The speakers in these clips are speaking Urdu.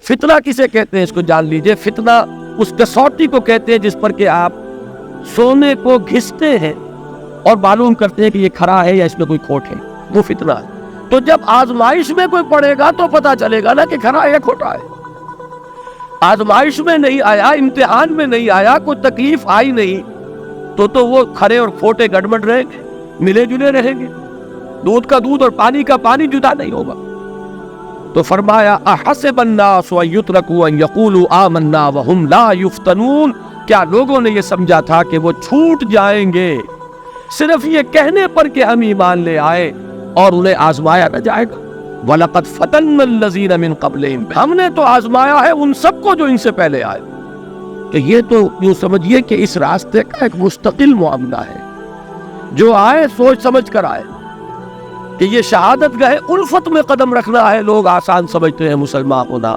فتنہ کسے کہتے ہیں اس کو جان لیجئے. فتنہ اس کسوٹی کو کہتے ہیں جس پر کہ آپ سونے کو گھستے ہیں اور معلوم کرتے ہیں کہ یہ کھرا ہے یا اس میں کوئی کھوٹ ہے. وہ فتنہ ہے. تو جب آزمائش میں کوئی پڑے گا تو پتہ چلے گا نا کہ کھرا ہے یا کھوٹا ہے. آزمائش میں نہیں آیا, امتحان میں نہیں آیا, کوئی تکلیف آئی نہیں, تو وہ کھرے اور کھوٹے گڑبڑ رہیں گے, ملے جلے رہیں گے. دودھ کا دودھ اور پانی کا پانی جدا نہیں ہوگا. تو فرمایا احسب الناس ان یترکوا ان یقولوا آمنا وهم لا یفتنون. کیا لوگوں نے یہ سمجھا تھا کہ وہ چھوٹ جائیں گے صرف یہ کہنے پر کہ ہم ایمان لے آئے اور انہیں آزمایا نہ جائے گا؟ وَلَقَدْ فَتَنَّا الَّذِينَ مِن قَبْلِهِمْ. ہم نے تو آزمایا ہے ان سب کو جو ان سے پہلے آئے. کہ یہ تو یوں سمجھیے کہ اس راستے کا ایک مستقل معاملہ ہے. جو آئے سوچ سمجھ کر آئے. کہ یہ شہادت گاہ الفت میں قدم رکھنا ہے لوگ آسان سمجھتے ہیں مسلمان ہونا.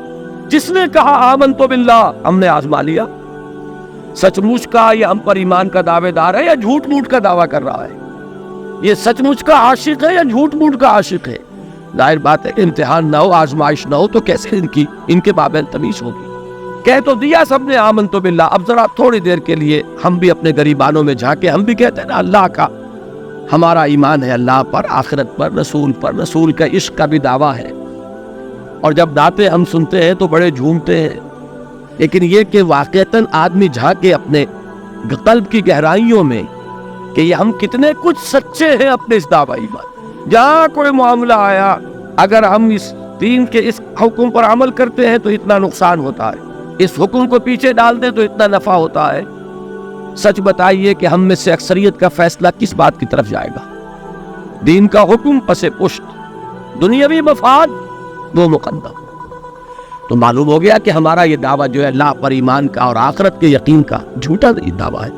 جس نے کہا آمنت باللہ, ہم نے آزما لیا. سچ مچ کا یہ ہم پر ایمان کا دعوے دار ہے یا جھوٹ موٹ کا دعویٰ کر رہا ہے؟ یہ سچ مچ کا عاشق ہے یا جھوٹ موٹ کا عاشق ہے؟ ظاہر بات ہے کہ امتحان نہ ہو, آزمائش نہ ہو تو کیسے ان کے مابین تمیز ہوگی. کہہ تو دیا سب نے آمنت باللہ. اب ذرا تھوڑی دیر کے لیے ہم بھی اپنے گریبانوں میں جھانکے. ہم بھی کہتے ہیں نا اللہ کا ہمارا ایمان ہے, اللہ پر, آخرت پر, رسول کا عشق کا بھی دعویٰ ہے. اور جب نعتیں ہم سنتے ہیں تو بڑے جھومتے ہیں. لیکن یہ کہ واقعتاً آدمی جھانکے اپنے قلب کی گہرائیوں میں کہ یہ ہم کتنے کچھ سچے ہیں اپنے اس دعویٰ ایمان. جہاں کوئی معاملہ آیا, اگر ہم اس دین کے اس حکم پر عمل کرتے ہیں تو اتنا نقصان ہوتا ہے, اس حکم کو پیچھے ڈال دیں تو اتنا نفع ہوتا ہے. سچ بتائیے کہ ہم میں سے اکثریت کا فیصلہ کس بات کی طرف جائے گا؟ دین کا حکم پس پشت, دنیاوی مفاد وہ مقدم. تو معلوم ہو گیا کہ ہمارا یہ دعویٰ جو ہے اللہ پر ایمان کا اور آخرت کے یقین کا جھوٹا دعویٰ ہے.